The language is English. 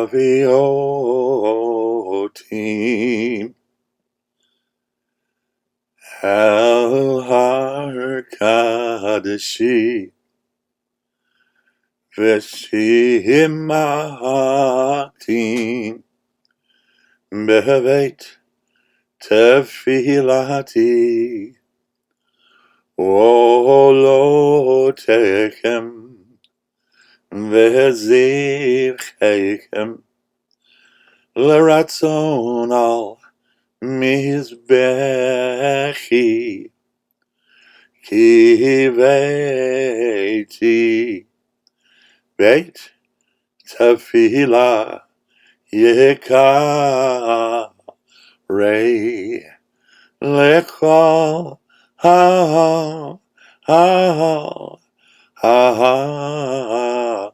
Aviotim Al Har Kadeshi Veshimatim Bevet Tefilati Olotechem Vezivchechem Leratzon al Mizbechi Kiveti Beit Tefillah Yekarei Lechol ha ha ha ha